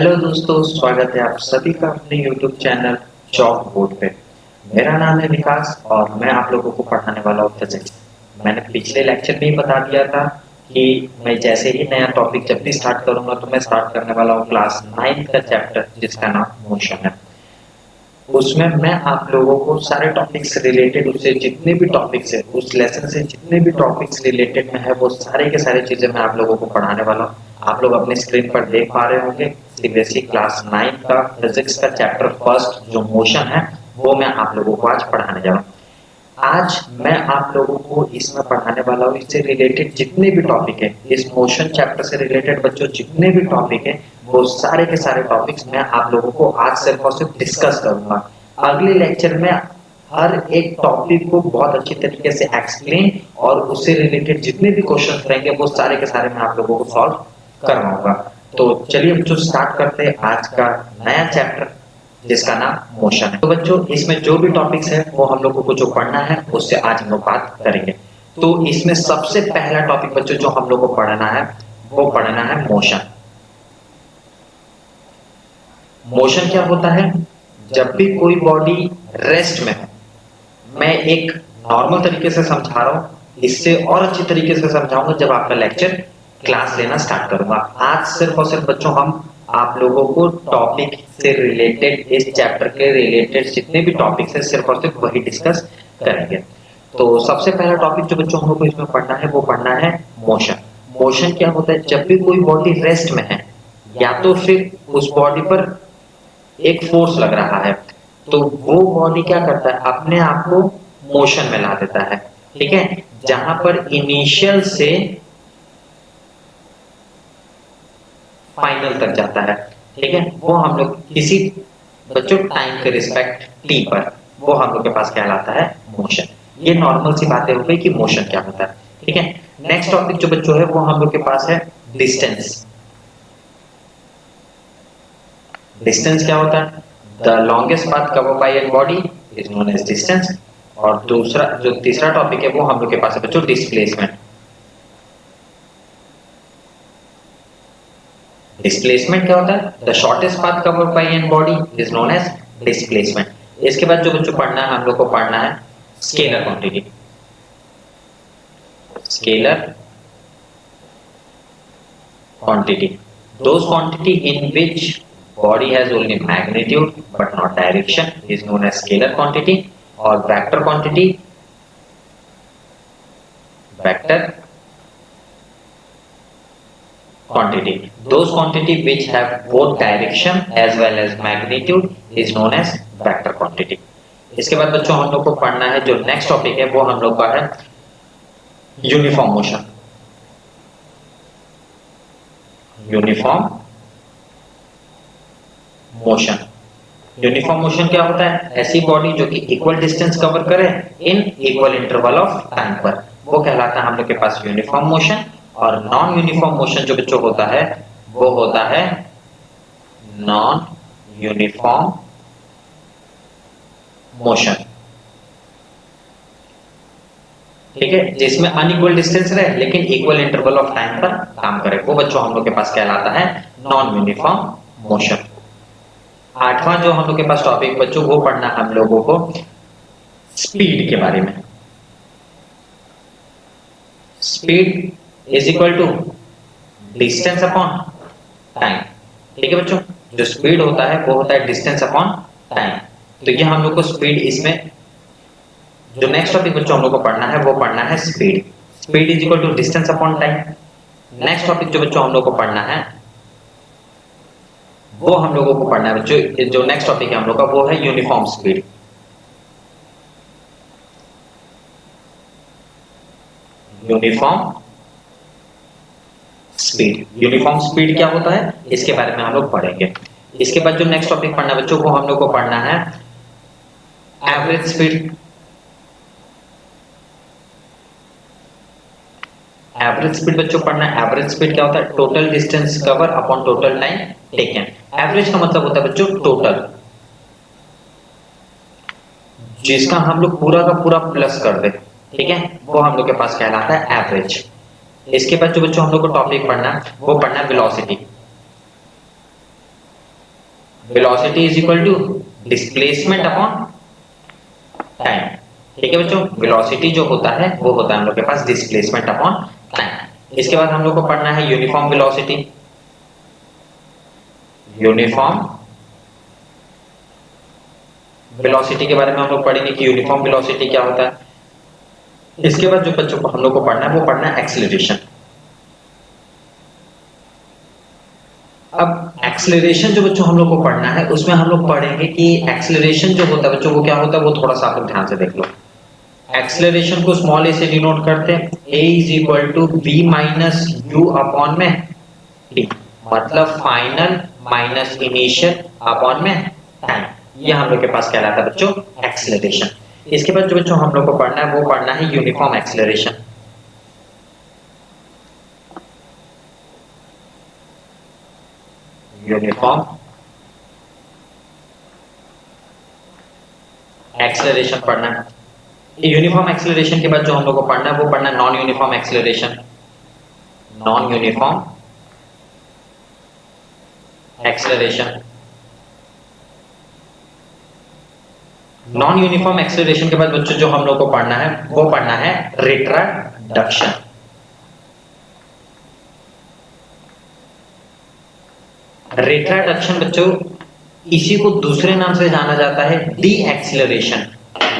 Hello दोस्तों, स्वागत है आप सभी का अपने YouTube चैनल चॉक बोर्ड पे। मेरा नाम है विकास और मैं आप लोगों को पढ़ाने वाला हूँ फिजिक्स। मैंने पिछले लेक्चर में ही बता दिया था कि मैं जैसे ही नया टॉपिक जब भी स्टार्ट करूंगा तो मैं स्टार्ट करने वाला हूँ क्लास 9th का चैप्टर जिसका नाम मोशन है। उसमें मैं आप लोगों को सारे टॉपिक्स रिलेटेड उससे जितने भी टॉपिक्स है उस लेसन से जितने भी टॉपिक्स रिलेटेड में है वो सारे के सारे चीजें मैं आप लोगों को पढ़ाने वाला हूँ। आप लोग अपने स्क्रीन पर देख पा रहे होंगे सीबीएसई क्लास 9 का फिजिक्स का चैप्टर फर्स्ट जो मोशन है वो मैं आप लोगों को आज पढ़ाने जा रहा हूँ। आज मैं आप लोगों को इसमें पढ़ाने वाला हूँ इससे रिलेटेड जितने भी टॉपिक है, इस मोशन चैप्टर से रिलेटेड बच्चों जितने भी टॉपिक है वो सारे के सारे टॉपिक्स मैं आप लोगों को आज सिर्फ और सिर्फ डिस्कस करूंगा। अगले लेक्चर में हर एक टॉपिक को बहुत अच्छी तरीके से एक्सप्लेन और उससे रिलेटेड जितने भी क्वेश्चन रहेंगे वो सारे के सारे मैं आप लोगों को सॉल्व करवाऊंगा। तो चलिए बच्चों स्टार्ट करते हैं आज का नया चैप्टर जिसका नाम मोशन है। तो बच्चों इसमें जो भी टॉपिक्स है वो हम लोगों को जो पढ़ना है उससे आज हम लोग बात करेंगे। तो इसमें सबसे पहला टॉपिक बच्चों जो हम लोग को पढ़ना है वो पढ़ना है मोशन। मोशन क्या होता है? जब भी कोई बॉडी रेस्ट में है, मैं एक नॉर्मल तरीके से समझा रहा हूं, इससे और अच्छी तरीके से समझाऊंगा जब आपका लेक्चर क्लास लेना स्टार्ट करूंगा। आज सिर्फ और सिर्फ बच्चों हम आप लोगों को टॉपिक से रिलेटेड इस चैप्टर के रिलेटेड जितने भी टॉपिक्स है सिर्फ और सिर्फ वही डिस्कस करेंगे। तो सबसे पहला टॉपिक जो बच्चों हम लोग को इसमें पढ़ना है वो पढ़ना है मोशन। मोशन क्या होता है? जब भी कोई बॉडी रेस्ट में है या तो फिर उस बॉडी पर एक फोर्स लग रहा है तो वो बॉडी क्या करता है, अपने आप को मोशन में ला देता है। ठीक है, जहां पर इनिशियल से फाइनल तक जाता है। ठीक है, वो हम लोग किसी बच्चों टाइम के रिस्पेक्ट टी पर वो हम लोग के पास कहलाता है मोशन। ये नॉर्मल सी बातें हो गई कि मोशन क्या होता है। ठीक है, नेक्स्ट टॉपिक जो बच्चों है वो हम लोग के पास है डिस्टेंस। डिस्टेंस क्या होता है? The longest path covered by an body is known as distance. और दूसरा जो तीसरा टॉपिक है वो हम लोग के पास है बच्चों डिस्प्लेसमेंट। डिस्प्लेसमेंट क्या होता है? The shortest path covered by an body is known as displacement. इसके बाद जो बच्चों पढ़ना है हम लोग को पढ़ना है scalar quantity. Scalar quantity, those quantity in which body has only magnitude but not direction is known as scalar quantity। और vector quantity, vector quantity, those quantity which have both direction as well as magnitude is known as vector quantity। इसके बाद बच्चों हम लोग को पढ़ना है जो नेक्स्ट टॉपिक है वो हम लोग का है uniform motion. Uniform motion. Uniform motion क्या होता है? ऐसी बॉडी जो कि इक्वल डिस्टेंस कवर करे in equal interval of time पर वो कहलाता है हम लोग के पास यूनिफॉर्म मोशन। और नॉन यूनिफॉर्म मोशन जो बच्चों होता है वो होता है नॉन यूनिफॉर्म मोशन। ठीक है, जिसमें अनइक्वल डिस्टेंस रहे लेकिन इक्वल इंटरवल ऑफ टाइम पर काम करे वो बच्चों हम लोग के पास कहलाता है नॉन यूनिफॉर्म मोशन। आठवां जो हम लोग के पास टॉपिक बच्चों वो पढ़ना हम लोगों को स्पीड के बारे में। Speed is equal to distance upon time. ठीक है बच्चों, जो स्पीड होता है वो होता है डिस्टेंस अपॉन टाइम। तो ये हम लोग को स्पीड इसमें जो नेक्स्ट टॉपिक बच्चों हम लोग को पढ़ना है वो पढ़ना है speed. Speed is equal to distance upon time. Next topic जो बच्चों हम लोग को पढ़ना है वो हम लोगों को पढ़ना है बच्चों जो नेक्स्ट टॉपिक है हम लोग का वो है uniform speed. Uniform speed. Uniform speed क्या होता है इसके बारे में हम लोग पढ़ेंगे। इसके बाद जो नेक्स्ट टॉपिक पढ़ना है बच्चों वो हम लोग को पढ़ना है एवरेज स्पीड। एवरेज स्पीड बच्चों पढ़ना है। एवरेज स्पीड क्या होता है? Total distance cover upon total time taken. Average का मतलब होता है बच्चों टोटल, जिसका हम लोग पूरा का पूरा प्लस कर दे। ठीक है, वो हम लोग के पास कहलाता है एवरेज। इसके बाद जो बच्चों हम लोग को टॉपिक पढ़ना वो पढ़ना है velocity. Velocity is equal to displacement upon time. ठीक है बच्चों, वेलोसिटी जो होता है वो होता है हम लोग के पास डिस्प्लेसमेंट अपॉन टाइम। इसके बाद हम लोग को पढ़ना है यूनिफॉर्म वेलोसिटी। यूनिफॉर्म वेलोसिटी के बारे में हम लोग पढ़ेंगे कि यूनिफॉर्म वेलोसिटी क्या होता है। इसके बाद जो बच्चों को हम लोग को पढ़ना है वो पढ़ना है एक्सीलरेशन। अब एक्सीलरेशन जो बच्चों हम लोग को पढ़ना है उसमें हम लोग पढ़ेंगे कि एक्सीलरेशन जो होता है बच्चों वो क्या होता है, वो थोड़ा सा आप लोग ध्यान से देख लो। एक्सीलरेशन को स्मॉल ए से डिनोट करते हैं, a is equal to v minus u upon में टी, मतलब फाइनल माइनस इनिशियल अपॉन में टाइम। ये हम लोग के पास कहलाता है बच्चों एक्सीलरेशन। इसके बाद जो बच्चों हम लोग को पढ़ना है वो पढ़ना है यूनिफॉर्म एक्सीलरेशन। यूनिफॉर्म एक्सीलरेशन पढ़ना है। यूनिफॉर्म एक्सीलरेशन के बाद जो हम लोग को पढ़ना है वो पढ़ना है non uniform acceleration. Non uniform acceleration. Non uniform acceleration के बाद बच्चों जो हम लोग को पढ़ना है वो पढ़ना है रिट्रोडक्शन। रिट्रोडक्शन बच्चों इसी को दूसरे नाम से जाना जाता है डी एक्सीलरेशन।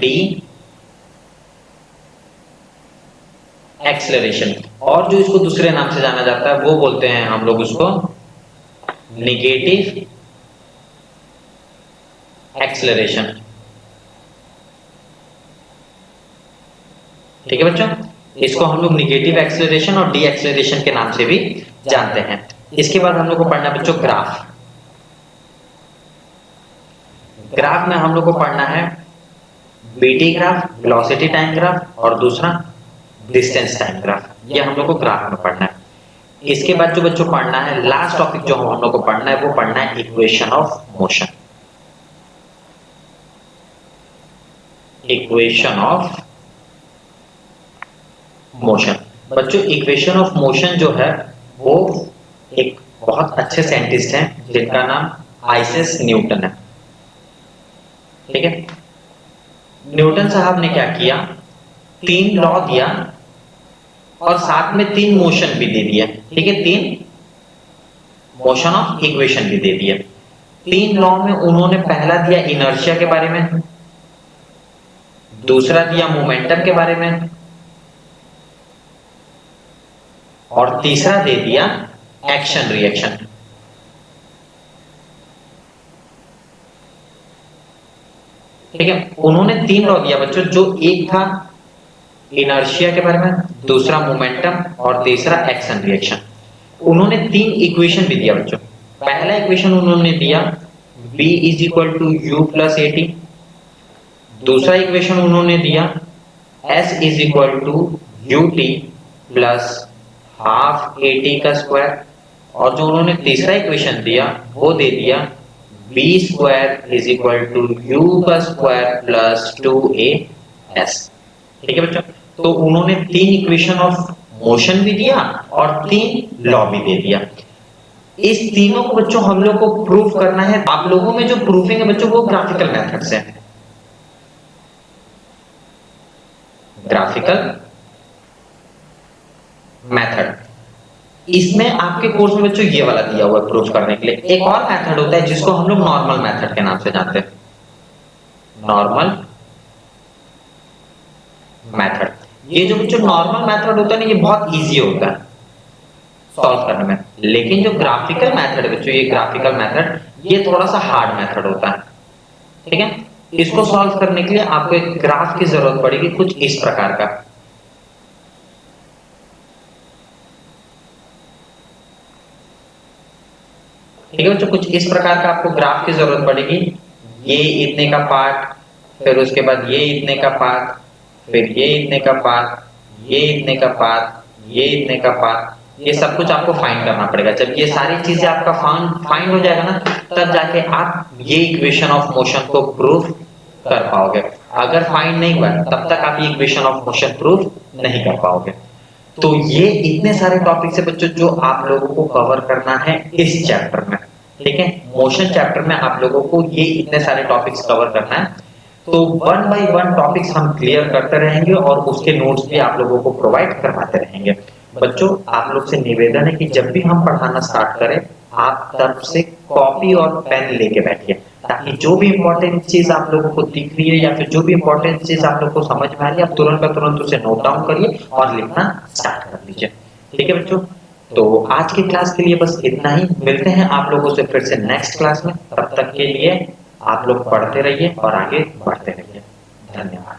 डी एक्सीलरेशन, और जो इसको दूसरे नाम से जाना जाता है वो बोलते हैं हम लोग उसको नेगेटिव एक्सीलरेशन। ठीक है बच्चों, इसको हम लोग नेगेटिव एक्सीलरेशन और डी एक्सीलरेशन के नाम से भी जानते हैं। इसके बाद हम लोग को पढ़ना बच्चों ग्राफ। ग्राफ में हम लोग को पढ़ना है BT graph, velocity time graph, और दूसरा डिस्टेंस टाइम ग्राफ। ये हम लोग को ग्राफ में पढ़ना है। इसके बाद जो बच्चों पढ़ना है लास्ट टॉपिक जो हम लोग को पढ़ना है वो पढ़ना है equation of motion. Equation of motion बच्चों, इक्वेशन ऑफ मोशन जो है वो एक बहुत अच्छे साइंटिस्ट हैं जिनका नाम आइजैक न्यूटन है। ठीक है, न्यूटन साहब ने क्या किया, 3 लॉ दिया और साथ में 3 मोशन भी दे दिया। ठीक है, 3 मोशन ऑफ इक्वेशन भी दे दिया। 3 लॉ में उन्होंने पहला दिया इनर्शिया के बारे में, दूसरा दिया मोमेंटम के बारे में, और तीसरा दे दिया एक्शन रिएक्शन। ठीक है, उन्होंने 3 लॉ दिया बच्चों, जो एक था इनर्शिया के बारे में, दूसरा मोमेंटम और तीसरा एक्शन रिएक्शन। उन्होंने 3 इक्वेशन भी दिया बच्चों। पहला इक्वेशन उन्होंने दिया v is equal to u plus a t. दूसरा इक्वेशन उन्होंने दिया s is equal to u t plus half a t का स्क्वायर, और जो उन्होंने तीसरा इक्वेशन दिया वो दे दिया v square is equal to u का स्क्वायर प्लस 2as। ठीक है बच्चों, तो उन्होंने 3 इक्वेशन ऑफ मोशन भी दिया और 3 लॉ भी दे दिया। इस तीनों को बच्चों हम लोग को प्रूव करना है। आप लोगों में जो प्रूफिंग है बच्चों वो ग्राफिकल मेथड से है। ग्राफिकल मेथड, इसमें आपके कोर्स में बच्चों ये वाला दिया हुआ है प्रूफ करने के लिए। एक और मेथड होता है जिसको हम लोग नॉर्मल मेथड के नाम से जानते हैं। नॉर्मल मेथड, ये जो बच्चों नॉर्मल मेथड होता है ना, ये बहुत इजी होता है सॉल्व करने में। लेकिन जो ग्राफिकल मेथड है बच्चों, ये ग्राफिकल मेथड ये थोड़ा सा हार्ड मेथड होता है। ठीक है, इसको सॉल्व करने के लिए आपको एक ग्राफ की जरूरत पड़ेगी कुछ इस प्रकार का। ठीक है बच्चों, कुछ इस प्रकार का आपको ग्राफ की जरूरत पड़ेगी। ये इतने का पार्ट, फिर उसके बाद ये इतने का पार्ट, फिर ये इतने का पार्ट, ये इतने का पार्ट, ये इतने का पार्ट, ये सब कुछ आपको फाइंड करना पड़ेगा। जब ये सारी चीजें आपका फाइंड हो जाएगा ना, तब जाके आप ये इक्वेशन ऑफ मोशन को प्रूफ कर पाओगे। अगर फाइंड नहीं हुआ तब तक आप ये इक्वेशन ऑफ मोशन प्रूफ नहीं कर पाओगे। तो ये इतने सारे टॉपिक्स है बच्चों जो आप लोगों को कवर करना है इस चैप्टर में। ठीक है। मोशन चैप्टर में आप लोगों को ये इतने सारे टॉपिक्स कवर करना है, तो वन बाय वन टॉपिक्स हम क्लियर करते रहेंगे और उसके नोट्स भी आप लोगों को प्रोवाइड करवाते रहेंगे। बच्चों, आप लोग से निवेदन है कि जब भी हम पढ़ाना स्टार्ट करें, आप तब से कॉपी और पेन लेके बैठिए, ताकि जो भी इंपॉर्टेंट चीज आप लोगों को दिख रही है या फिर जो भी इंपॉर्टेंट चीज आप लोग को समझ में आ रही है, आप तुरंत का तुरंत उसे नोट डाउन करिए और लिखना स्टार्ट कर दीजिए। ठीक है बच्चों, तो आज की क्लास के लिए बस इतना ही। मिलते हैं आप लोगों से फिर से नेक्स्ट क्लास में। तब तक के लिए आप लोग पढ़ते रहिए और आगे बढ़ते रहिए। धन्यवाद।